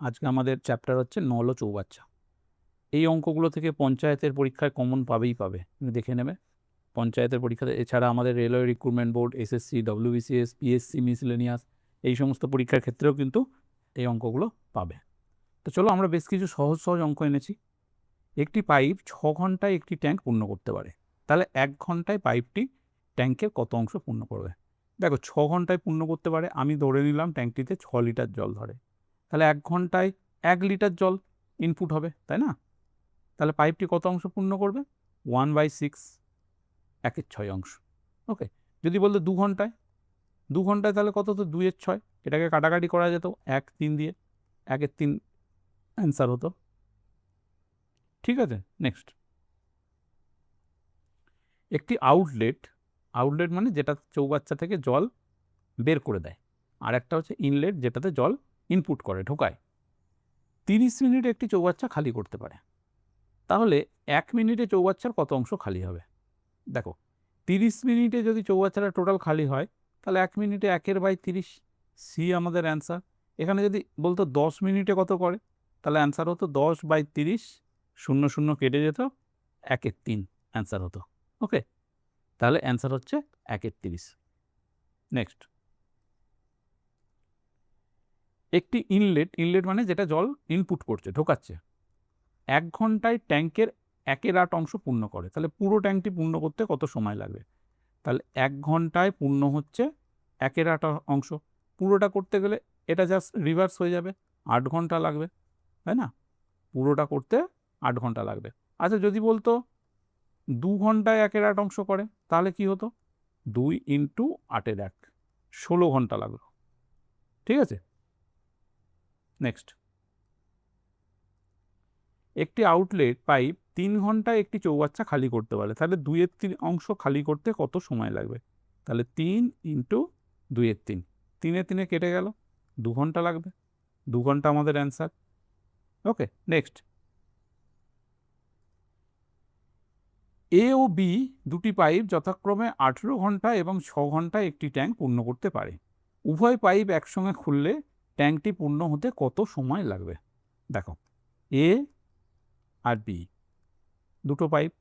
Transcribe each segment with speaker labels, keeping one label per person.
Speaker 1: আজকে আমাদের চ্যাপ্টার হচ্ছে নল ও চৌবাচ্চা। এই অঙ্কগুলো থেকে পঞ্চায়েতের পরীক্ষায় কমন পাবেই পাবে, তুমি দেখে নেবে। পঞ্চায়েতের পরীক্ষাতে এছাড়া আমাদের railway recruitment board, SSC, WBCS, PSC miscellaneous এই সমস্ত পরীক্ষার ক্ষেত্রেও কিন্তু এই অঙ্কগুলো পাবে। তো চলো আমরা বেশ কিছু সহজ সহজ অঙ্ক এনেছি। একটি পাইপ 6 ঘন্টায় একটি ট্যাঙ্ক পূর্ণ করতে পারে, তাহলে 1 ঘন্টায় পাইপটি ট্যাঙ্কের কত অংশ পূর্ণ করবে? দেখো 6 ঘন্টায় পূর্ণ করতে পারে, আমি ধরে নিলাম ট্যাঙ্কটিতে 6 লিটার জল ধরে, তাহলে 1 ঘন্টায় 1 লিটার জল ইনপুট হবে, তাই না? তাহলে পাইপটি কত অংশ পূর্ণ করবে? 1/6, 1/6 অংশ। ওকে। যদি বলতো 2 ঘন্টায়, 2 ঘন্টায় তাহলে কত? তো 2/6, এটাকে কাটাকাটি করা যেত 1 3 দিয়ে, 1/3 অ্যান্সার হতো। ঠিক আছে, নেক্সট। একটি আউটলেট মানে যেটা চৌবাচ্চা থেকে জল বের করে দেয়, আর একটা হচ্ছে ইনলেট যেটাতে জল ইনপুট করে, ঢোকায়। 30 মিনিটে একটি চৌবাচ্চা খালি করতে পারে, তাহলে 1 মিনিটে চৌবাচ্চার কত অংশ খালি হবে? দেখো 30 মিনিটে যদি চৌবাচ্চাটা টোটাল খালি হয়, তাহলে 1 মিনিটে 1/30, সি আমাদের অ্যান্সার। এখানে যদি বলতো 10 মিনিটে কত করে, তাহলে অ্যান্সার হতো 10/30, 0 0 কেটে যেত, 1/3 অ্যান্সার হতো। ওকে, তাহলে অ্যান্সার হচ্ছে 1/30। নেক্সট। একটি ইনলেট মানে যেটা জল ইনপুট করছে, ঢোকাচ্ছে, 1 ঘন্টায় ট্যাঙ্কের 1/8 অংশ পূর্ণ করে, তাহলে পুরো ট্যাঙ্কটি পূর্ণ করতে কত সময় লাগবে? তাহলে 1 ঘন্টায় পূর্ণ হচ্ছে 1/8 অংশ, পুরোটা করতে গেলে এটা জাস্ট রিভার্স হয়ে যাবে, 8 ঘন্টা লাগবে, তাই না? পুরোটা করতে 8 ঘন্টা লাগবে। আচ্ছা যদি বলতো 2 ঘন্টায় 1/8 অংশ করে, তাহলে কি হতো? 2 × 8/1, 16 ঘন্টা লাগলো। ঠিক আছে, নেক্সট। একটি আউটলেট পাইপ 3 ঘন্টায় একটি চৌবাচ্চা খালি করতে পারে, তাহলে 2/3 অংশ খালি করতে কত সময় লাগবে? তাহলে 3 × 2/3, 3 কেটে গেল, 2 ঘন্টা লাগবে, 2 ঘন্টা আমাদের অ্যান্সার। ওকে, নেক্সট। এ ও বি দুটি পাইপ যথাক্রমে 18 ঘন্টা এবং 6 ঘন্টায় একটি ট্যাঙ্ক পূর্ণ করতে পারে, উভয় পাইপ একসঙ্গে খুললে ট্যাঙ্কটি পূর্ণ হতে কত সময় লাগবে? দেখো এ আর বি দুটো পাইপ,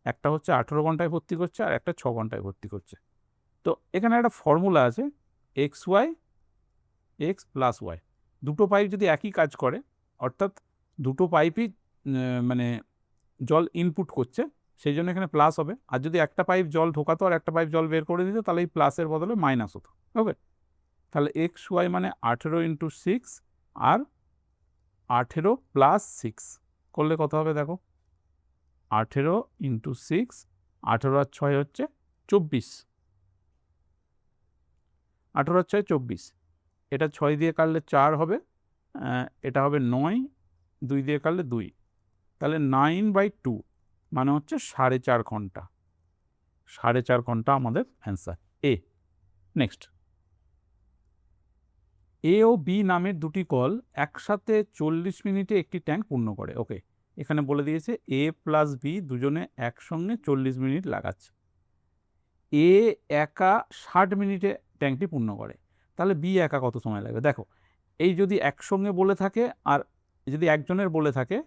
Speaker 1: একটা হচ্ছে 18 ঘন্টায় ভর্তি করছে আর একটা 6 ঘন্টায় ভর্তি করছে। তো এখানে একটা ফর্মুলা আছে, XY এক্স প্লাস ওয়াই। দুটো পাইপ যদি একই কাজ করে, অর্থাৎ দুটো পাইপই মানে জল ইনপুট করছে, সেই জন্য এখানে প্লাস হবে। আর যদি একটা পাইপ জল ঢোকাতো আর একটা পাইপ জল বের করে দিত, তাহলে এই প্লাসের বদলে মাইনাস হতো। ওকে, তাহলে XY মানে 18 × 6 আর 18 + 6 করলে কত হবে? দেখো 18 × 6, 18 আর 6 হচ্ছে 24, 18 আর 6 24, এটা 6 দিয়ে কাটলে 4 হবে, এটা হবে 9, 2 দিয়ে কাটলে 2, তাহলে 9/2 মানে হচ্ছে 4.5 ঘন্টা, 4.5 ঘন্টা আমাদের অ্যান্সার এ। নেক্সট। এ ও বি নামের দুটি কল একসাথে 40 মিনিটে একটি ট্যাঙ্ক পূর্ণ করে। ওকে, এখানে বলে দিয়েছে এ প্লাস বি দুজনে একসঙ্গে 40 মিনিট লাগাচ্ছে, এ একা 60 মিনিটে ট্যাঙ্কটি পূর্ণ করে, তাহলে বি একা কত সময় লাগবে? দেখো এই যদি একসঙ্গে বলে থাকে আর যদি একজনের বলে থাকে,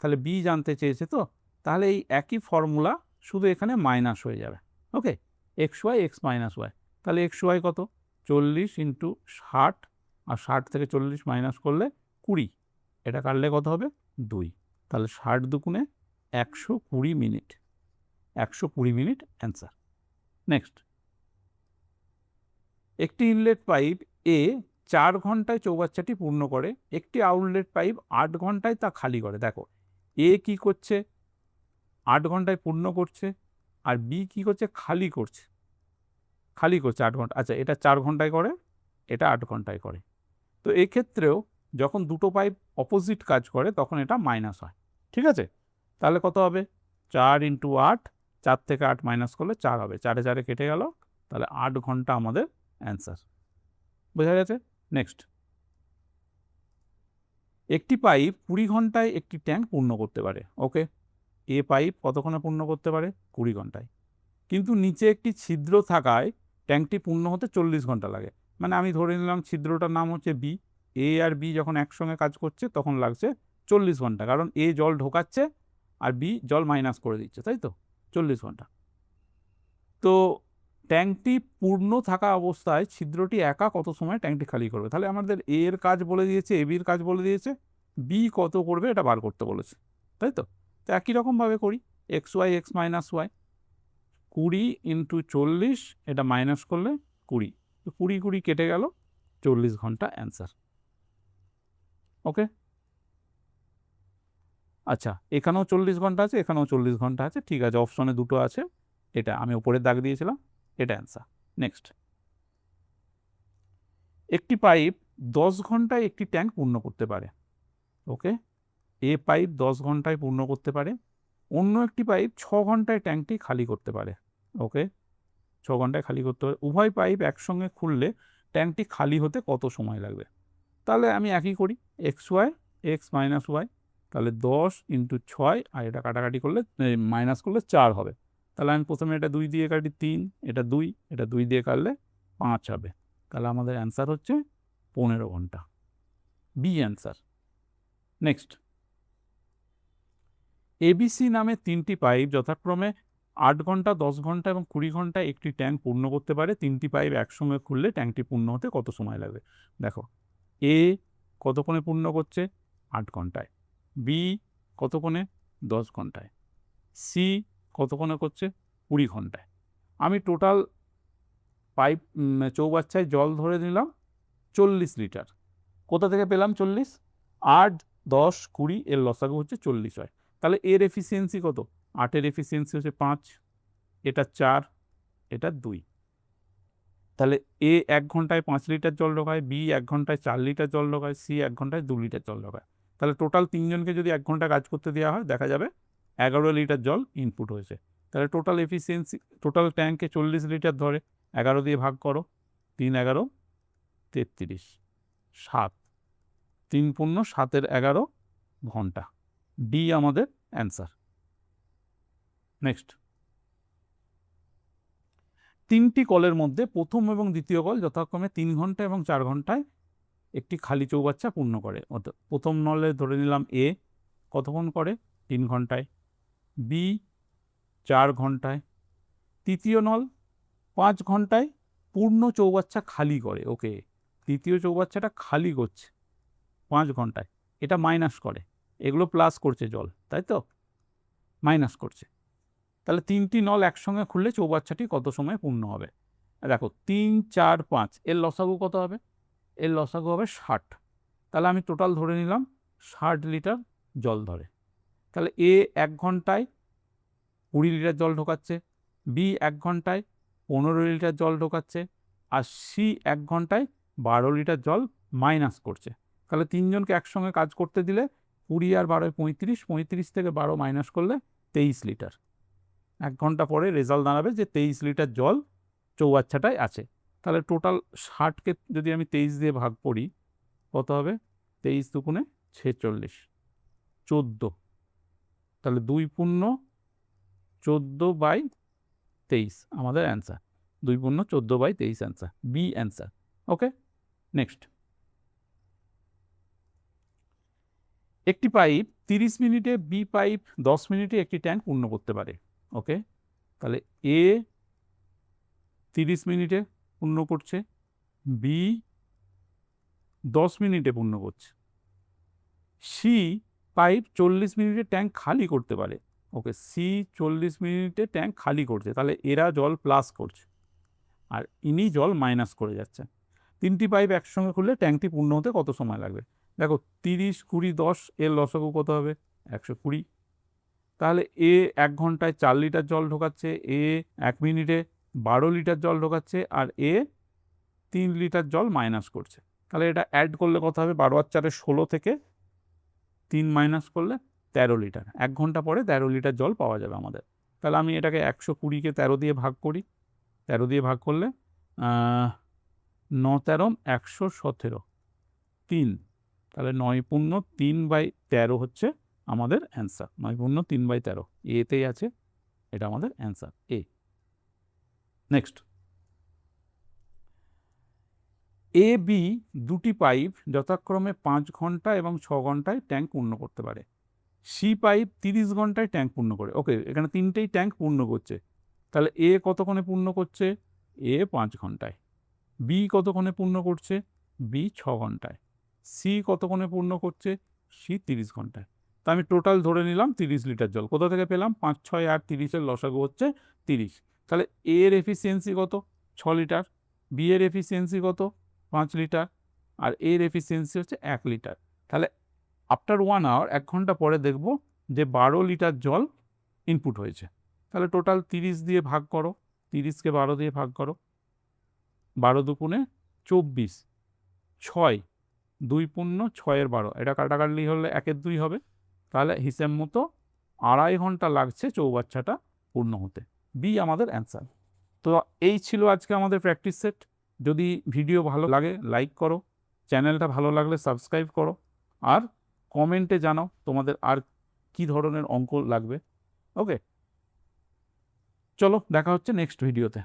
Speaker 1: তাহলে বি জানতে চেয়েছে, তো তাহলে এই একই ফর্মুলা, শুধু এখানে মাইনাস হয়ে যাবে। ওকে, XY x - y, তাহলে XY কত? 40 × 60, আর 60 থেকে 40 মাইনাস করলে 20, এটা কাটলে কত হবে? 2, তাহলে 60 দুগুণে 120 মিনিট, 120 মিনিট অ্যান্সার। নেক্সট। একটি ইনলেট পাইপ এ 4 ঘন্টায় চৌবাচ্চাটি পূর্ণ করে, একটি আউটলেট পাইপ 8 ঘন্টায় তা খালি করে। দেখো এ কি করছে? 8 ঘন্টায় পূর্ণ করছে, আর বি কি করছে? খালি করছে, 8 ঘন্টা। আচ্ছা, এটা 4 ঘন্টায় করে, এটা 8 ঘন্টায় করে। তো এক্ষেত্রেও যখন দুটো পাইপ অপোজিট কাজ করে, তখন এটা মাইনাস হয়। ঠিক আছে, তাহলে কত হবে? 4 × 8, 4 থেকে 8 মাইনাস করলে 4 হবে, 4 এ 4 কেটে গেল, তাহলে 8 ঘন্টা আমাদের অ্যান্সার। বোঝা গেছে? নেক্সট। একটি পাইপ 20 ঘন্টায় একটি ট্যাঙ্ক পূর্ণ করতে পারে। ওকে, এ পাইপ কতক্ষণে পূর্ণ করতে পারে? 20 ঘন্টায়, কিন্তু নিচে একটি ছিদ্র থাকায় ট্যাঙ্কটি পূর্ণ হতে 40 ঘন্টা লাগে। মানে আমি ধরে নিলাম ছিদ্রটার নাম হচ্ছে বি, এ আর বি যখন একসঙ্গে কাজ করছে তখন লাগছে 40 ঘন্টা, কারণ এ জল ঢোকাচ্ছে আর বি জল মাইনাস করে দিচ্ছে, তাই তো 40 ঘন্টা। তো ট্যাঙ্কটি পূর্ণ থাকা অবস্থায় ছিদ্রটি একা কত সময় ট্যাঙ্কটি খালি করবে? তাহলে আমাদের এ এর কাজ বলে দিয়েছে, এ বির কাজ বলে দিয়েছে, বি কত করবে এটা বার করতে বলেছে, তাই তো। তো একই রকমভাবে করি, x y x minus y, 20 into 40, এটা মাইনাস করলে 20, তো 20 20 কেটে গেল, 40 ঘন্টা অ্যান্সার। ওকে, আচ্ছা এখানেও 40 ঘন্টা আছে, এখানেও 40 ঘন্টা আছে, ঠিক আছে, অপশনে দুটো আছে, এটা আমি উপরের দাগ দিয়েছিলাম, এটা অ্যান্সার। নেক্সট, একটি পাইপ 10 ঘন্টায় একটি ট্যাঙ্ক পূর্ণ করতে পারে। ওকে, এ পাইপ 10 ঘন্টায় পূর্ণ করতে পারে, অন্য একটি পাইপ 6 ঘন্টায় ট্যাঙ্কটি খালি করতে পারে। ওকে, 6 ঘন্টায় খালি করতে পারে, উভয় পাইপ একসঙ্গে খুললে ট্যাঙ্কটি খালি হতে কত সময় লাগবে? তাহলে আমি একই করি, x y x minus y, তাহলে 10 ইন্টু 6, আর এটা কাটাকাটি করলে মাইনাস করলে 4 হবে। তাহলে আমি প্রথমে এটা 2 দিয়ে কাটি 3, এটা 2, এটা 2 দিয়ে কাটলে 5 হবে। তাহলে আমাদের অ্যান্সার হচ্ছে 15 ঘন্টা, বি অ্যান্সার। নেক্সট, এবিসি নামে 3টি পাইপ যথাক্রমে 8 ঘন্টা, 10 ঘন্টা এবং 20 ঘন্টায় একটি ট্যাঙ্ক পূর্ণ করতে পারে। 3টি পাইপ একসঙ্গে খুললে ট্যাঙ্কটি পূর্ণ হতে কত সময় লাগবে? দেখো, এ কতক্ষণে পূর্ণ করছে? 8 ঘন্টায়, বি কতক্ষণে? 10 ঘন্টায়, সি কতক্ষণে করছে? 20 ঘন্টায়। আমি টোটাল পাইপ চৌবাচ্চায় জল ধরে নিলাম 40 লিটার। কোথা থেকে পেলাম 40? 8 10 20, এর লসাগু হচ্ছে 40 হয়। তাহলে এর এফিসিয়েন্সি কত? 8-এর এফিসিয়েন্সি হচ্ছে 5, এটা 4, এটা 2। তাহলে এ 1 ঘন্টায় 5 লিটার জল ঢোকায়, বি 1 ঘন্টায় 4 লিটার জল ঢোকায়, সি 1 ঘন্টায় 2 লিটার জল ঢোকায়। তাহলে টোটাল 3জনকে যদি 1 ঘন্টা কাজ করতে দেওয়া হয়, দেখা যাবে 11 লিটার জল ইনপুট হয়েছে। তাহলে টোটাল এফিসিয়েন্সি, টোটাল ট্যাঙ্কে 40 লিটার ধরে, 11 দিয়ে ভাগ করো, 3 11 33, 7, 3 পূর্ণ 7-এর 11 ঘন্টা, ডি আমাদের অ্যান্সার। নেক্সট, 3টি কলের মধ্যে প্রথম এবং দ্বিতীয় কল যথাক্রমে 3 ঘন্টা এবং 4 ঘন্টায় একটি খালি চৌবাচ্চা পূর্ণ করে। প্রথম নলে ধরে নিলাম এ কতক্ষণ করে? 3 ঘন্টায়, বি 4 ঘন্টায়, তৃতীয় নল 5 ঘন্টায় পূর্ণ চৌবাচ্চা খালি করে। ওকে, তৃতীয় চৌবাচ্চাটা খালি করছে 5 ঘন্টায়, এটা মাইনাস করে, এগুলো প্লাস করছে জল, তাই তো, মাইনাস করছে। তাহলে 3টি নল একসঙ্গে খুললে চৌবাচ্চাটি কত সময় পূর্ণ হবে? দেখো 3 4 5, এর লসাগু কত হবে? এর লসাগু হবে 60। তাহলে আমি টোটাল ধরে নিলাম 60 লিটার জল ধরে। তাহলে এ 1 ঘন্টায় 20 লিটার জল ঢোকাচ্ছে, বি 1 ঘন্টায় 15 লিটার জল ঢোকাচ্ছে, আর সি 1 ঘন্টায় 12 লিটার জল মাইনাস করছে। তাহলে 3জনকে একসঙ্গে কাজ করতে দিলে 20 আর 12 35, 35 থেকে 12 মাইনাস করলে 23 লিটার। 1 ঘন্টা পরে রেজাল্ট দাঁড়াবে যে 23 লিটার জল চৌবাচ্চাটায় আছে। তাহলে টোটাল 60কে যদি আমি 23 দিয়ে ভাগ করি, কত হবে? 23 দুগুণে 46, 14, তাহলে 2 পূর্ণ 14/23 আমাদের অ্যান্সার। 2 পূর্ণ 14/23 অ্যান্সার, বি অ্যান্সার। ওকে, নেক্সট, একটি পাইপ 30 মিনিটে, বি পাইপ 10 মিনিটে একটি ট্যাঙ্ক পূর্ণ করতে পারে। ওকে, তাহলে এ 30 মিনিটে পূর্ণ করছে, বি 10 মিনিটে পূর্ণ করছে, সি পাইপ 40 মিনিটে ট্যাঙ্ক খালি করতে পারে। ওকে, সি 40 মিনিটে ট্যাঙ্ক খালি করছে, তাহলে এরা জল প্লাস করছে আর ইনি জল মাইনাস করে যাচ্ছে। 3টি পাইপ একসঙ্গে খুললে ট্যাঙ্কটি পূর্ণ হতে কত সময় লাগবে? দেখো 30 20 10, এর লসাগু কত হবে? 120। তাহলে এ 1 ঘন্টায় 4 লিটার জল ঢোকাচ্ছে, এ 1 মিনিটে 12 লিটার জল ঢোকাচ্ছে, আর এ 3 লিটার জল মাইনাস করছে। তাহলে এটা অ্যাড করলে কত হবে? 12 আর 4 16 থেকে 3 মাইনাস করলে 13 লিটার। 1 ঘন্টা পরে 13 লিটার জল পাওয়া যাবে আমাদের। তাহলে আমি এটাকে 120কে 13 দিয়ে ভাগ করি, 13 দিয়ে ভাগ করলে 9 13 117, 3, তাহলে 9 পূর্ণ 3/13 হচ্ছে আমাদের অ্যান্সার। 9 পূর্ণ 3/13 এতেই আছে, এটা আমাদের answer, A. Next, A B দুটি পাইপ যথাক্রমে 5 ঘন্টা এবং 6 ঘন্টায় ট্যাঙ্ক পূর্ণ করতে পারে। সি পাইপ 30 ঘন্টায় ট্যাঙ্ক পূর্ণ করে। ওকে, এখানে তিনটেই ট্যাঙ্ক পূর্ণ করছে। তাহলে এ কতক্ষণে পূর্ণ করছে? এ 5 ঘন্টায়। বি কতক্ষণে পূর্ণ করছে? বি 6 ঘন্টায়। সি কতক্ষণে পূর্ণ করছে? সি 30 ঘন্টায়। তা আমি টোটাল ধরে নিলাম 30 লিটার জল। কোথা থেকে পেলাম? 5, 6 আর 30-এর লসাগু হচ্ছে 30। তাহলে এ এর এফিসিয়েন্সি কত? 6 লিটার। বি এর এফিসিয়েন্সি কত? 5 লিটার। আর এর এফিসিয়েন্সি হচ্ছে 1 লিটার। তাহলে আফটার 1 আওয়ার, 1 ঘন্টা পরে দেখব যে 12 লিটার জল ইনপুট হয়েছে। তাহলে টোটাল 30 দিয়ে ভাগ করো, 30কে 12 দিয়ে ভাগ করো, 12 দুগুণে 24, 6, 2 পূর্ণ 6 12, এটা কাটাকাটলি হলে 1-এর 2 হবে। তাহলে হিসেব মতো 2.5 ঘন্টা লাগছে চৌবাচ্চাটা পূর্ণ হতে। বি আমাদের অ্যান্সার। তো এই ছিল আজকে আমাদের প্র্যাকটিস সেট। যদি ভিডিও ভালো লাগে লাইক করো, চ্যানেলটা ভালো লাগলে সাবস্ক্রাইব করো, আর কমেন্টে জানাও তোমাদের আর কি ধরনের অঙ্ক লাগবে। ওকে, চলো দেখা হচ্ছে নেক্সট ভিডিওতে।